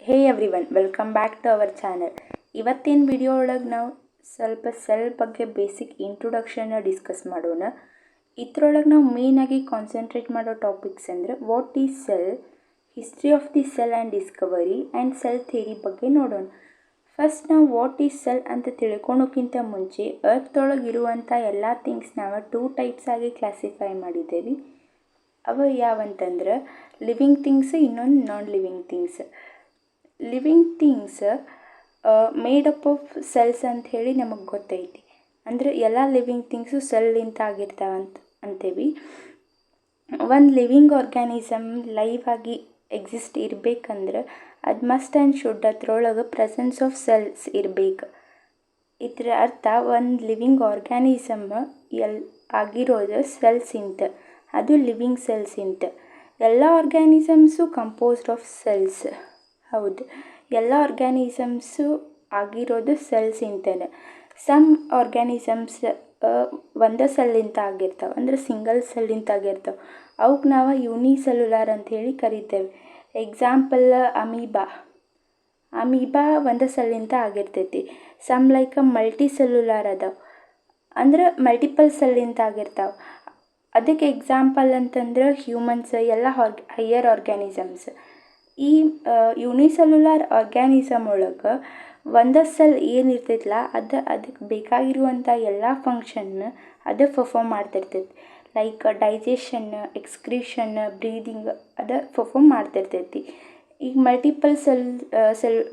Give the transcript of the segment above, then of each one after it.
Hey everyone, welcome back to our channel. ಇವತ್ತಿನ video ಒಳಗೆ ನಾವು ಸ್ವಲ್ಪ ಸೆಲ್ ಬಗ್ಗೆ ಬೇಸಿಕ್ ಇಂಟ್ರೊಡಕ್ಷನ್ನ ಡಿಸ್ಕಸ್ ಮಾಡೋಣ. ಇದ್ರೊಳಗೆ ನಾವು ಮೇಯ್ನಾಗಿ ಕಾನ್ಸಂಟ್ರೇಟ್ ಮಾಡೋ ಟಾಪಿಕ್ಸ್ ಅಂದರೆ what is cell, history of the cell and Discovery and sell theory ಬಗ್ಗೆ ನೋಡೋಣ. ಫಸ್ಟ್ ನಾವು ವಾಟ್ ಈಸ್ ಸೆಲ್ ಅಂತ ತಿಳ್ಕೊಳೋಕ್ಕಿಂತ ಮುಂಚೆ ಅರ್ಥದೊಳಗೆ ಇರುವಂಥ ಎಲ್ಲ ಥಿಂಗ್ಸ್ ನಾವು 2 ಟೈಪ್ಸ್ ಆಗಿ ಕ್ಲಾಸಿಫೈ ಮಾಡಿದ್ದೇವೆ. ಅವು ಯಾವಂತಂದ್ರೆ ಲಿವಿಂಗ್ ಥಿಂಗ್ಸ್, ಇನ್ನೊಂದು non living things. Living things made up of cells ಅಂತ ಹೇಳಿ ನಮಗೆ ಗೊತ್ತೈತಿ. ಅಂದರೆ ಎಲ್ಲ ಲಿವಿಂಗ್ ಥಿಂಗ್ಸು ಸೆಲ್ಲಿಂದ ಆಗಿರ್ತಾವಂತ ಅಂತೇವಿ. ಒಂದು ಲಿವಿಂಗ್ ಆರ್ಗ್ಯಾನಿಸಮ್ ಲೈವ್ ಆಗಿ ಎಕ್ಸಿಸ್ಟ್ ಇರಬೇಕಂದ್ರೆ ಅದು ಮಸ್ಟ್ ಆ್ಯಂಡ್ ಶುಡ್ ಅದ್ರೊಳಗೆ ಪ್ರೆಸೆನ್ಸ್ ಆಫ್ ಸೆಲ್ಸ್ ಇರಬೇಕು. ಇದರ ಅರ್ಥ ಒಂದು ಲಿವಿಂಗ್ ಆರ್ಗ್ಯಾನಿಸಮ್ ಆಗಿರೋದು ಸೆಲ್ಸಿಂತ, ಅದು ಲಿವಿಂಗ್ ಸೆಲ್ಸಿಂತ. ಎಲ್ಲ ಆರ್ಗ್ಯಾನಿಸಮ್ಸು ಕಂಪೋಸ್ಡ್ ಆಫ್ ಸೆಲ್ಸ್. ಹೌದು, ಎಲ್ಲ ಆರ್ಗ್ಯಾನಿಸಮ್ಸು ಆಗಿರೋದು ಸೆಲ್ಸಿಂತನೇ. ಸಮ್ ಆರ್ಗ್ಯಾನಿಸಮ್ಸ್ ಒಂದೇ ಸೆಲ್ಲಿಂದ ಆಗಿರ್ತಾವೆ, ಅಂದರೆ ಸಿಂಗಲ್ ಸೆಲ್ಲಿಂದ ಆಗಿರ್ತಾವೆ. ಅವಕ್ಕೆ ನಾವು ಯೂನಿಸೆಲ್ಯುಲಾರ್ ಅಂತ ಹೇಳಿ ಕರಿತೇವೆ. ಎಕ್ಸಾಂಪಲ್ ಅಮೀಬಾ ಒಂದೇ ಸೆಲ್ಲಿಂದ ಆಗಿರ್ತೈತಿ. ಸಮ್ ಲೈಕ್ ಮಲ್ಟಿ ಸೆಲ್ಯುಲಾರ್ ಅದಾವೆ, ಅಂದ್ರೆ ಮಲ್ಟಿಪಲ್ ಸೆಲ್ಲಿಂದ ಆಗಿರ್ತಾವೆ. ಅದಕ್ಕೆ ಎಕ್ಸಾಂಪಲ್ ಅಂತಂದ್ರೆ ಹ್ಯೂಮನ್ಸ್, ಎಲ್ಲ ಹೈಯರ್ ಆರ್ಗ್ಯಾನಿಸಮ್ಸ್. ಈ ಯೂನಿಸೆಲ್ಯುಲಾರ್ ಆರ್ಗ್ಯಾನಿಸಮ್ ಒಳಗೆ ಒಂದೇ ಸೆಲ್ ಏನಿರ್ತೈತಲ್ಲ ಅದಕ್ಕೆ ಬೇಕಾಗಿರುವಂಥ ಎಲ್ಲ ಫಂಕ್ಷನ್ನ ಅದು ಪರ್ಫಾರ್ಮ್ ಮಾಡ್ತಿರ್ತೈತಿ. ಲೈಕ್ ಡೈಜೆಷನ್, ಎಕ್ಸ್ಕ್ರೀಷನ್, ಬ್ರೀದಿಂಗ್ ಅದು ಪರ್ಫಾರ್ಮ್ ಮಾಡ್ತಿರ್ತೈತಿ. ಈಗ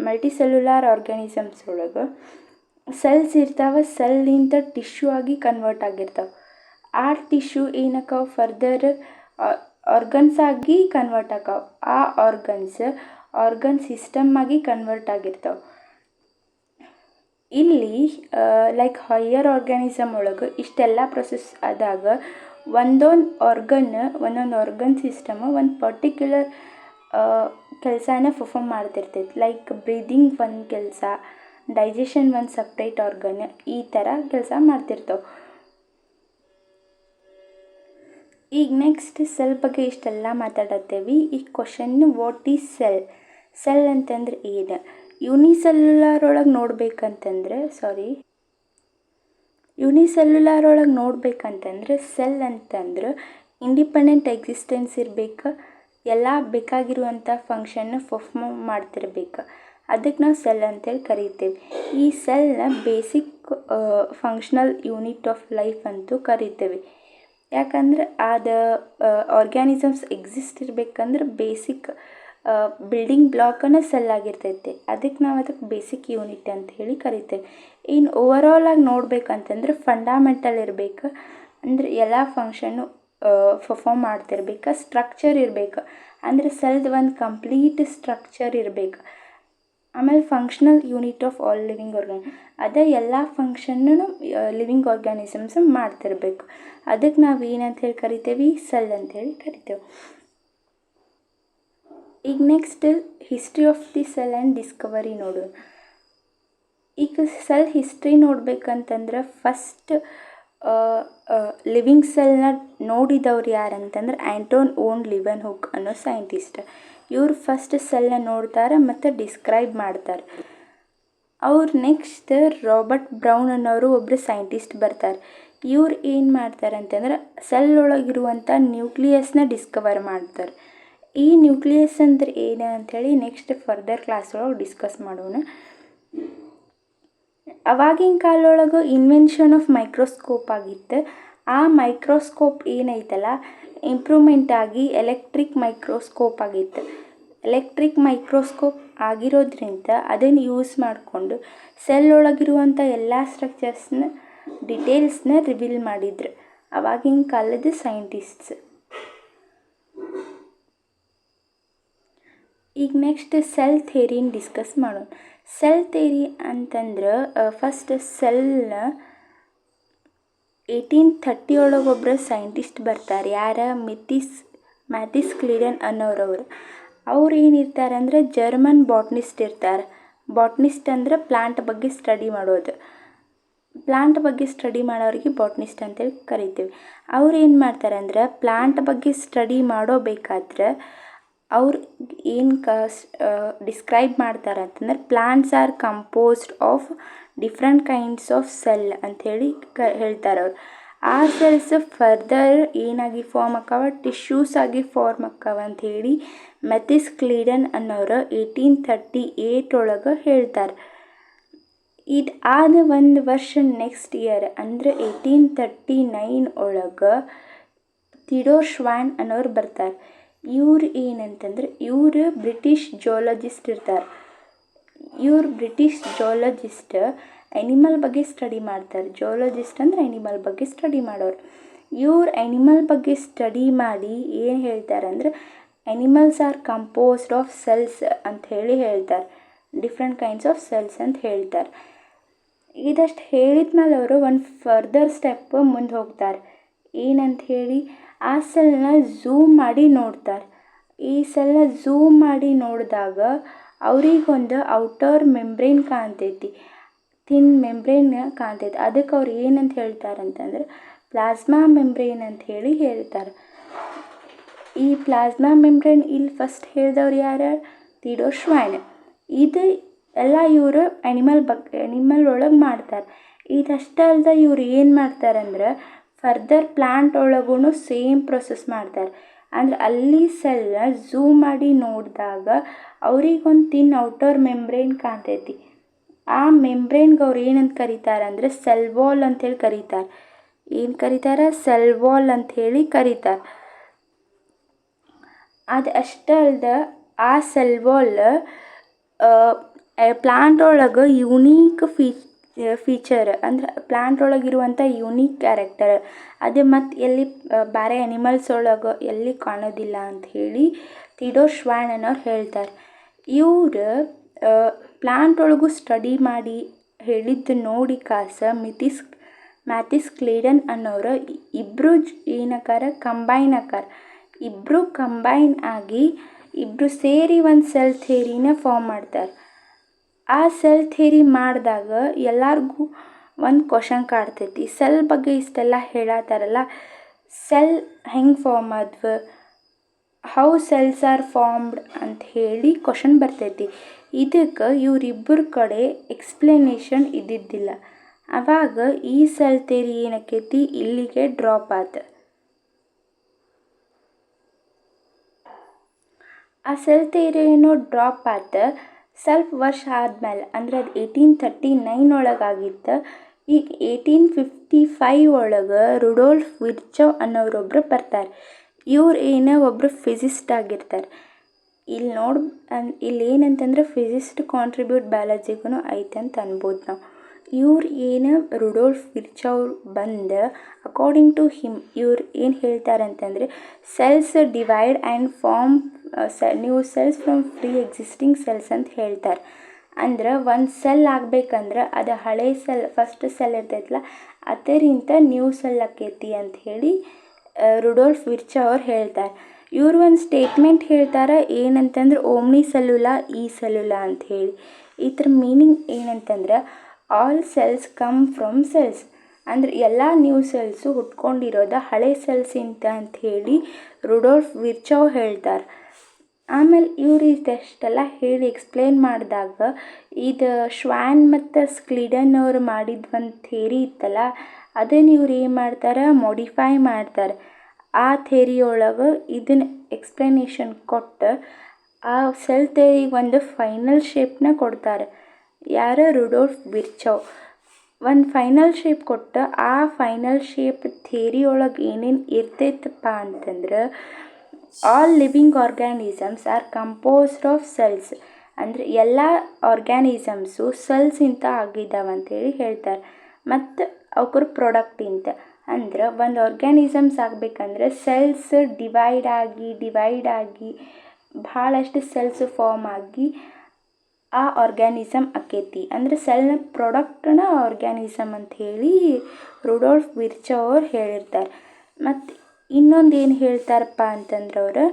ಮಲ್ಟಿ ಸೆಲ್ಯುಲಾರ್ ಆರ್ಗ್ಯಾನಿಸಮ್ಸ್ ಒಳಗೆ ಸೆಲ್ಸ್ ಇರ್ತಾವೆ, ಸೆಲ್ಲಿಂದ ಟಿಶ್ಯೂ ಆಗಿ ಕನ್ವರ್ಟ್ ಆಗಿರ್ತಾವೆ. ಆ ಟಿಶ್ಯೂ ಏನಕ್ಕಾವ ಫರ್ದರ್ ಆರ್ಗನ್ಸ್ ಆಗಿ ಕನ್ವರ್ಟ್ ಆಕಾವ. ಆ ಆರ್ಗನ್ ಸಿಸ್ಟಮ್ ಆಗಿ ಕನ್ವರ್ಟ್ ಆಗಿರ್ತಾವೆ. ಇಲ್ಲಿ ಲೈಕ್ ಹೈಯರ್ ಆರ್ಗ್ಯಾನಿಸಮ್ ಒಳಗೆ ಇಷ್ಟೆಲ್ಲ ಪ್ರೊಸೆಸ್ ಆದಾಗ ಒಂದೊಂದು ಆರ್ಗನ್ ಸಿಸ್ಟಮ್ ಒಂದು ಪರ್ಟಿಕ್ಯುಲರ್ ಕೆಲಸನ ಪರ್ಫಾರ್ಮ್ ಮಾಡ್ತಿರ್ತೈತಿ. ಲೈಕ್ ಬ್ರೀದಿಂಗ್ ಒಂದು ಕೆಲಸ, ಡೈಜೆಷನ್ ಒಂದು ಸಪ್ರೇಟ್ ಆರ್ಗನ್, ಈ ಥರ ಕೆಲಸ ಮಾಡ್ತಿರ್ತಾವೆ. ಈಗ ನೆಕ್ಸ್ಟ್ ಸೆಲ್ ಬಗ್ಗೆ ಇಷ್ಟೆಲ್ಲ ಮಾತಾಡತ್ತೇವೆ. ಈಗ question, what is cell? Cell ಅಂತಂದ್ರೆ ಏನು? ಯೂನಿಸೆಲ್ಯುಲಾರ್ ಒಳಗೆ ನೋಡ್ಬೇಕಂತಂದ್ರೆ ಸೆಲ್ ಅಂತಂದ್ರೆ ಇಂಡಿಪೆಂಡೆಂಟ್ ಎಕ್ಸಿಸ್ಟೆನ್ಸ್ ಇರಬೇಕು. ಎಲ್ಲ ಬೇಕಾಗಿರುವಂಥ ಫಂಕ್ಷನ್ನ ಪರ್ಫಾರ್ಮ್ ಮಾಡ್ತಿರ್ಬೇಕು. ಅದಕ್ಕೆ ನಾವು ಸೆಲ್ ಅಂತೇಳಿ ಕರಿತೇವೆ. ಈ ಸೆಲ್ನ basic functional unit of life ಅಂತೂ ಕರಿತೇವೆ. ಯಾಕಂದ್ರೆ ಅದು ಆರ್ಗ್ಯಾನಿಸಮ್ಸ್ ಎಕ್ಸಿಸ್ಟ್ ಇರಬೇಕಂದ್ರೆ ಬೇಸಿಕ್ ಬಿಲ್ಡಿಂಗ್ ಬ್ಲಾಕನ್ನು ಸೆಲ್ ಆಗಿರ್ತೈತೆ. ಅದಕ್ಕೆ ನಾವು ಅದಕ್ಕೆ ಬೇಸಿಕ್ ಯೂನಿಟ್ ಅಂತ ಹೇಳಿ ಕರಿತೇವೆ. ಇನ್ನು ಓವರಾಲ್ ಆಗಿ ನೋಡ್ಬೇಕಂತಂದ್ರೆ ಫಂಡಮೆಂಟಲ್ ಇರಬೇಕು. ಅಂದರೆ ಎಲ್ಲ ಫಂಕ್ಷನ್ನು ಪರ್ಫಾರ್ಮ್ ಮಾಡ್ತಿರ್ಬೇಕು. ಸ್ಟ್ರಕ್ಚರ್ ಇರಬೇಕು, ಅಂದರೆ ಸೆಲ್ದು ಒಂದು ಕಂಪ್ಲೀಟ್ ಸ್ಟ್ರಕ್ಚರ್ ಇರಬೇಕು. ಆಮೇಲೆ functional unit of all living ಅದೇ ಎಲ್ಲ ಫಂಕ್ಷನ್ನು ಲಿವಿಂಗ್ ಆರ್ಗ್ಯಾನಿಸಮ್ಸ್ ಮಾಡ್ತಿರ್ಬೇಕು. ಅದಕ್ಕೆ ನಾವು ಏನಂತ ಹೇಳಿ ಕರಿತೇವೆ? ಸೆಲ್ ಅಂತೇಳಿ ಕರಿತೇವೆ. ಈಗ next history of the cell and discovery ನೋಡೋಣ. ಈಗ ಸೆಲ್ ಹಿಸ್ಟ್ರಿ ನೋಡ್ಬೇಕಂತಂದ್ರೆ ಫಸ್ಟ್ ಲಿವಿಂಗ್ ಸೆಲ್ನ ನೋಡಿದವ್ರು ಯಾರಂತಂದ್ರೆ ಆಂಟೋನ್ ಓನ್ ಲಿವೆನ್ಹುಕ್ ಅನ್ನೋ ಸೈಂಟಿಸ್ಟ್. ಇವ್ರು ಫಸ್ಟ್ ಸೆಲ್ನ ನೋಡ್ತಾರೆ ಮತ್ತು ಡಿಸ್ಕ್ರೈಬ್ ಮಾಡ್ತಾರೆ. ಅವ್ರು ನೆಕ್ಸ್ಟ್ ರಾಬರ್ಟ್ ಬ್ರೌನ್ ಅನ್ನೋರು ಒಬ್ಬರು ಸೈಂಟಿಸ್ಟ್ ಬರ್ತಾರೆ. ಇವ್ರು ಏನು ಮಾಡ್ತಾರೆ ಅಂತಂದ್ರೆ ಸೆಲ್ ಒಳಗಿರುವಂಥ ನ್ಯೂಕ್ಲಿಯಸ್ನ ಡಿಸ್ಕವರ್ ಮಾಡ್ತಾರೆ. ಈ ನ್ಯೂಕ್ಲಿಯಸ್ ಅಂದ್ರೆ ಏನು ಅಂಥೇಳಿ ನೆಕ್ಸ್ಟ್ ಫರ್ದರ್ ಕ್ಲಾಸ್ ಒಳಗೆ ಡಿಸ್ಕಸ್ ಮಾಡೋಣ. ಅವಾಗಿನ ಕಾಲೊಳಗೆ ಇನ್ವೆನ್ಷನ್ ಆಫ್ ಮೈಕ್ರೋಸ್ಕೋಪ್ ಆಗಿತ್ತು. ಆ ಮೈಕ್ರೋಸ್ಕೋಪ್ ಏನೈತಲ್ಲ ಇಂಪ್ರೂವ್ಮೆಂಟ್ ಆಗಿ ಎಲೆಕ್ಟ್ರಿಕ್ ಮೈಕ್ರೋಸ್ಕೋಪ್ ಆಗಿತ್ತು. ಎಲೆಕ್ಟ್ರಿಕ್ ಮೈಕ್ರೋಸ್ಕೋಪ್ ಆಗಿರೋದ್ರಿಂದ ಅದನ್ನು ಯೂಸ್ ಮಾಡಿಕೊಂಡು ಸೆಲ್ ಒಳಗಿರುವಂಥ ಎಲ್ಲ ಸ್ಟ್ರಕ್ಚರ್ಸ್ನ ಡಿಟೇಲ್ಸ್ನ ರಿವೀಲ್ ಮಾಡಿದ್ರು ಅವಾಗಿನ ಕಾಲದ ಸೈಂಟಿಸ್ಟ್ಸ್. ಈಗ ನೆಕ್ಸ್ಟ್ ಸೆಲ್ ಥಿಯರಿನ ಡಿಸ್ಕಸ್ ಮಾಡೋಣ. ಸೆಲ್ ಥಿಯರಿ ಅಂತಂದ್ರೆ ಫಸ್ಟ್ ಸೆಲ್ನ 1830 ಒಳಗೆ ಒಬ್ಬರು ಸೈಂಟಿಸ್ಟ್ ಬರ್ತಾರೆ. ಯಾರ? ಮ್ಯಾಥಿಸ್ ಕ್ಲೀಡನ್ ಅನ್ನೋರವರು. ಅವ್ರು ಏನಿರ್ತಾರೆ ಅಂದರೆ ಜರ್ಮನ್ ಬಾಟ್ನಿಸ್ಟ್ ಇರ್ತಾರೆ. ಬಾಟ್ನಿಸ್ಟ್ ಅಂದರೆ ಪ್ಲಾಂಟ್ ಬಗ್ಗೆ ಸ್ಟಡಿ ಮಾಡೋದು. ಪ್ಲಾಂಟ್ ಬಗ್ಗೆ ಸ್ಟಡಿ ಮಾಡೋರಿಗೆ ಬಾಟ್ನಿಸ್ಟ್ ಅಂತೇಳಿ ಕರಿತೀವಿ. ಅವ್ರು ಏನು ಮಾಡ್ತಾರೆ ಅಂದ್ರೆ ಪ್ಲಾಂಟ್ ಬಗ್ಗೆ ಸ್ಟಡಿ ಮಾಡೋಬೇಕಾದ್ರೆ ಅವ್ರು ಏನು ಡಿಸ್ಕ್ರೈಬ್ ಮಾಡ್ತಾರೆ ಅಂತಂದ್ರೆ plants are composed of different kinds of cell ಅಂಥೇಳಿ ಹೇಳ್ತಾರೆ ಅವ್ರು. ಆ ಸೆಲ್ಸ್ ಫರ್ದರ್ ಏನಾಗಿ ಫಾರ್ಮ್ ಆಕ್ಕವ, ಟಿಶ್ಯೂಸ್ ಆಗಿ ಫಾರ್ಮ್ ಆಕ್ಕವ ಅಂಥೇಳಿ ಮೆಥಿಸ್ ಕ್ಲೀಡನ್ ಅನ್ನೋರು 1838 ಒಳಗೆ ಹೇಳ್ತಾರೆ. ಇದು ಆದ ಒಂದು ವರ್ಷ ನೆಕ್ಸ್ಟ್ ಇಯರ್ ಅಂದರೆ 1839 ಒಳಗೆ ಥಿಯೋಡೋರ್ ಶ್ವಾನ್ ಅನ್ನೋರು ಬರ್ತಾರೆ. ಇವ್ರು ಏನಂತಂದ್ರೆ ಇವರು ಬ್ರಿಟಿಷ್ ಜಿಯಾಲಜಿಸ್ಟ್ ಇರ್ತಾರೆ. ಇವ್ರು ಬ್ರಿಟಿಷ್ ಜಿಯಾಲಜಿಸ್ಟ್ ಎನಿಮಲ್ ಬಗ್ಗೆ ಸ್ಟಡಿ ಮಾಡ್ತಾರೆ. ಜಿಯಾಲಜಿಸ್ಟ್ ಅಂದರೆ ಎನಿಮಲ್ ಬಗ್ಗೆ ಸ್ಟಡಿ ಮಾಡೋರು. ಇವ್ರು ಎನಿಮಲ್ ಬಗ್ಗೆ ಸ್ಟಡಿ ಮಾಡಿ ಏನು ಹೇಳ್ತಾರೆ ಅಂದರೆ animals are composed of cells ಅಂತ ಹೇಳಿ ಹೇಳ್ತಾರೆ. ಡಿಫ್ರೆಂಟ್ ಕೈಂಡ್ಸ್ ಆಫ್ ಸೆಲ್ಸ್ ಅಂತ ಹೇಳ್ತಾರೆ. ಇದಷ್ಟು ಹೇಳಿದ್ಮೇಲೆ ಅವರು ಒಂದು ಫರ್ದರ್ ಸ್ಟೆಪ್ ಮುಂದೆ ಹೋಗ್ತಾರೆ. ಏನಂತ ಹೇಳಿ ಆ ಸೆಲ್ನ ಝೂಮ್ ಮಾಡಿ ನೋಡ್ತಾರೆ. ಈ ಸೆಲ್ನ ಝೂಮ್ ಮಾಡಿ ನೋಡಿದಾಗ ಅವ್ರಿಗೊಂದು ಔಟರ್ ಮೆಂಬ್ರೇನ್ ಕಾಣ್ತೈತಿ, ಥಿನ್ ಮೆಂಬ್ರೇನ್ ಕಾಣ್ತೈತಿ. ಅದಕ್ಕೆ ಅವ್ರು ಏನಂತ ಹೇಳ್ತಾರೆ ಅಂತಂದ್ರೆ ಪ್ಲಾಸ್ಮಾ ಮೆಂಬ್ರೇನ್ ಅಂತ ಹೇಳಿ ಹೇಳ್ತಾರೆ. ಈ ಪ್ಲಾಸ್ಮಾ ಮೆಂಬ್ರೇನ್ ಇಲ್ಲಿ ಫಸ್ಟ್ ಹೇಳಿದವ್ರು ಯಾರು? ಥಿಯೋಡೋರ್ ಶ್ವಾನ್. ಇದು ಎಲ್ಲ ಇವರು ಎನಿಮಲ್ ಒಳಗೆ ಮಾಡ್ತಾರೆ. ಇದಷ್ಟೇ ಅಲ್ಲದೆ ಇವ್ರು ಏನು ಮಾಡ್ತಾರಂದ್ರೆ ಫರ್ದರ್ ಪ್ಲಾಂಟ್ ಒಳಗೂ ಸೇಮ್ ಪ್ರೊಸೆಸ್ ಮಾಡ್ತಾರೆ. ಅಂದ್ರೆ ಅಲ್ಲಿ ಸೆಲ್ನ ಝೂಮ್ ಮಾಡಿ ನೋಡಿದಾಗ ಅವ್ರಿಗೊಂದು ಥಿನ್ ಔಟರ್ ಮೆಂಬ್ರೇನ್ ಕಾಣ್ತೈತಿ. ಆ ಮೆಂಬ್ರೇನ್ಗೆ ಅವ್ರು ಏನಂತ ಕರೀತಾರೆ ಅಂದರೆ ಸೆಲ್ ವಾಲ್ ಅಂಥೇಳಿ ಕರೀತಾರೆ. ಏನು ಕರೀತಾರೆ? ಸೆಲ್ ವಾಲ್ ಅಂಥೇಳಿ ಕರೀತಾರೆ. ಅದು ಅಷ್ಟೇ ಅಲ್ಲದೆ ಆ ಸೆಲ್ ವಾಲ್ ಪ್ಲಾಂಟ್ ಒಳಗೆ ಯುನೀಕ್ ಫೀಚರ್ ಅಂದ್ರೆ ಪ್ಲಾಂಟ್ ಒಳಗಿರುವಂಥ ಯುನೀಕ್ ಕ್ಯಾರೆಕ್ಟರ್ ಅದು ಮತ್ತು ಎಲ್ಲಿ ಬೇರೆ ಎನಿಮಲ್ಸ್ ಒಳಗೆ ಎಲ್ಲಿ ಕಾಣೋದಿಲ್ಲ ಅಂತ ಹೇಳಿ ಥಿಯೋಡೋರ್ ಶ್ವಾನ್ ಅನ್ನೋರು ಹೇಳ್ತಾರೆ. ಇವರು ಪ್ಲಾಂಟ್ ಒಳಗೂ ಸ್ಟಡಿ ಮಾಡಿ ಹೇಳಿದ್ದು ನೋಡಿ ಮ್ಯಾಥಿಸ್ ಕ್ಲೀಡನ್ ಅನ್ನೋರು ಇಬ್ಬರು ಏನಕ್ಕಾರ ಕಂಬೈನ್ ಆಕಾರ. ಇಬ್ಬರು ಕಂಬೈನ್ ಆಗಿ ಇಬ್ಬರು ಸೇರಿ ಒಂದು ಸೆಲ್ ಥಿಯರಿನ ಫಾರ್ಮ್ ಮಾಡ್ತಾರೆ. ಆ ಸೆಲ್ ಥಿಯರಿ ಮಾಡಿದಾಗ ಎಲ್ಲರಿಗೂ ಒಂದು ಕ್ವಶನ್ ಕಾಡ್ತೈತಿ. ಸೆಲ್ ಬಗ್ಗೆ ಇಷ್ಟೆಲ್ಲ ಹೇಳತ್ತಾರಲ್ಲ, ಸೆಲ್ ಹೆಂಗೆ ಫಾರ್ಮ್ ಆದ್ವು, ಹೌ ಸೆಲ್ಸ್ ಆರ್ ಫಾರ್ಮ್ಡ್ ಅಂತ ಹೇಳಿ ಕ್ವಶನ್ ಬರ್ತೈತಿ. ಇದಕ್ಕೆ ಇವರಿಬ್ಬರ ಕಡೆ ಎಕ್ಸ್ಪ್ಲನೇಷನ್ ಇದ್ದಿದ್ದಿಲ್ಲ. ಆವಾಗ ಈ ಸೆಲ್ ಥಿಯರಿ ಏನಕ್ಕೈತಿ ಇಲ್ಲಿಗೆ ಡ್ರಾಪ್ ಆಯ್ತು. ಆ ಸೆಲ್ ಥಿಯರಿ ಏನೋ ಡ್ರಾಪ್ ಆಯ್ತು. ಸ್ವಲ್ಪ ವರ್ಷ ಆದಮೇಲೆ ಅಂದ್ರೆ ಅದು 1839 ಒಳಗಾಗಿತ್ತು. ಈಗ 1855 ಒಳಗೆ ರುಡೋಲ್ಫ್ ವಿರ್ಚೋವ್ ಅನ್ನೋರೊಬ್ಬರು ಬರ್ತಾರೆ. ಇವ್ರು ಏನೋ ಒಬ್ಬರು ಫಿಸಿಸ್ಟ್ ಆಗಿರ್ತಾರೆ. ಇಲ್ಲಿ ಏನಂತಂದ್ರೆ ಫಿಸಿಸ್ಟ್ ಕಾಂಟ್ರಿಬ್ಯೂಟ್ ಬಯಾಲಜಿಗೂ ಐತೆ ಅಂತ ಅನ್ಬೋದು ನಾವು. ಇವ್ರು ಏನು ರುಡೋಲ್ಫ್ ವಿರ್ಚೋವ್ ಬಂದು ಅಕಾರ್ಡಿಂಗ್ ಟು ಹಿಮ್ ಇವ್ರು ಏನು ಹೇಳ್ತಾರೆ ಅಂತಂದರೆ cells divide and form new cells from free existing cells ಅಂತ ಹೇಳ್ತಾರೆ. ಅಂದ್ರೆ ಒಂದು ಸೆಲ್ ಆಗಬೇಕಂದ್ರೆ ಅದು ಹಳೆ ಸೆಲ್ ಫಸ್ಟ್ ಸೆಲ್ ಇರ್ತೈತಲ್ಲ ಅದರಿಂದ ನ್ಯೂ ಸೆಲ್ ಆಕೈತಿ ಅಂತ ಹೇಳಿ ರುಡೋಲ್ಫ್ ವಿರ್ಚೋವ್ ಅವ್ರು ಹೇಳ್ತಾರೆ. ಇವ್ರು ಒಂದು ಸ್ಟೇಟ್ಮೆಂಟ್ ಹೇಳ್ತಾರೆ ಏನಂತಂದ್ರೆ ಓಮ್ನಿ ಸೆಲ್ಯುಲಾ ಈ ಸೆಲ್ಯುಲಾ ಅಂತ ಹೇಳಿ. ಇದ್ರ ಮೀನಿಂಗ್ ಏನಂತಂದ್ರೆ all cells come from cells ಅಂದ್ರೆ ಎಲ್ಲ ನ್ಯೂ ಸೆಲ್ಸು ಹುಟ್ಕೊಂಡಿರೋದು ಹಳೆ ಸೆಲ್ಸಿಂದ ಅಂತ ಹೇಳಿ ರುಡೋಲ್ಫ್ ವಿರ್ಚೋವ್ ಹೇಳ್ತಾರೆ. ಆಮೇಲೆ ಇವ್ರು ಇದೆಷ್ಟೆಲ್ಲ ಹೇಳಿ ಎಕ್ಸ್ಪ್ಲೇನ್ ಮಾಡಿದಾಗ ಇದು ಶ್ವಾನ್ ಮತ್ತು ಕ್ಲೀಡನ್ ಅವರು ಮಾಡಿದ ಒಂದು ಥಿಯರಿ ಇತ್ತಲ್ಲ ಅದನ್ನು ಇವ್ರು ಏನು ಮಾಡ್ತಾರೆ ಮಾಡಿಫೈ ಮಾಡ್ತಾರೆ. ಆ ಥಿಯರಿ ಒಳಗೆ ಇದನ್ನು ಎಕ್ಸ್ಪ್ಲನೇಷನ್ ಕೊಟ್ಟು ಆ ಸೆಲ್ ಥಿಯರಿಗೆ ಒಂದು ಫೈನಲ್ ಶೇಪ್ನ ಕೊಡ್ತಾರೆ. ಯಾರು? ರುಡೋಲ್ಫ್ ವಿರ್ಚೋವ್. ಒಂದು ಫೈನಲ್ ಶೇಪ್ ಕೊಟ್ಟು ಆ ಫೈನಲ್ ಶೇಪ್ ಥಿಯರಿ ಒಳಗೆ ಏನೇನು ಇರ್ತೈತಪ್ಪ ಅಂತಂದ್ರೆ all living organisms are composed of cells ಅಂದರೆ ಎಲ್ಲ ಆರ್ಗ್ಯಾನಿಸಮ್ಸು ಸೆಲ್ಸಿಂದ ಆಗಿದ್ದಾವೆ ಅಂತೇಳಿ ಹೇಳ್ತಾರೆ. ಮತ್ತು ಅವ್ರ ಪ್ರಾಡಕ್ಟಿಂದ ಅಂದ್ರೆ ಒಂದು ಆರ್ಗ್ಯಾನಿಸಮ್ಸ್ ಆಗಬೇಕಂದ್ರೆ ಸೆಲ್ಸ್ ಡಿವೈಡ್ ಆಗಿ ಭಾಳಷ್ಟು ಸೆಲ್ಸ್ ಫಾರ್ಮ್ ಆಗಿ ಆ ಆರ್ಗ್ಯಾನಿಸಮ್ ಆಕೈತಿ. ಅಂದರೆ ಸೆಲ್ನ ಪ್ರಾಡಕ್ಟನ್ನ ಆರ್ಗ್ಯಾನಿಸಮ್ ಅಂತ ಹೇಳಿ ರುಡೋಲ್ಫ್ ವಿರ್ಚೋವ್ ಅವ್ರು ಹೇಳಿರ್ತಾರೆ. ಮತ್ತು ಇನ್ನೊಂದು ಏನು ಹೇಳ್ತಾರಪ್ಪ ಅಂತಂದ್ರೆ ಅವರು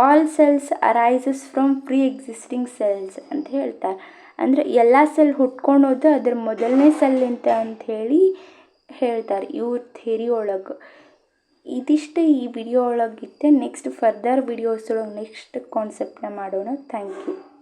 all cells arises from pre existing cells ಅಂತ ಹೇಳ್ತಾರೆ. ಅಂದರೆ ಎಲ್ಲ ಸೆಲ್ ಹುಟ್ಕೊಳೋದು ಅದ್ರ ಮೊದಲನೇ ಸೆಲ್ಲಿಂದ ಅಂಥೇಳಿ ಹೇಳ್ತಾರೆ ಇವ್ರ ಥಿಯರಿ ಒಳಗೆ. ಇದಿಷ್ಟು ಈ ವಿಡಿಯೋ ಒಳಗಿತ್ತೆ. ನೆಕ್ಸ್ಟ್ ಫರ್ದರ್ ವಿಡಿಯೋಸ್ ಒಳಗೆ ನೆಕ್ಸ್ಟ್ ಕಾನ್ಸೆಪ್ಟನ್ನ ಮಾಡೋಣ. Thank you.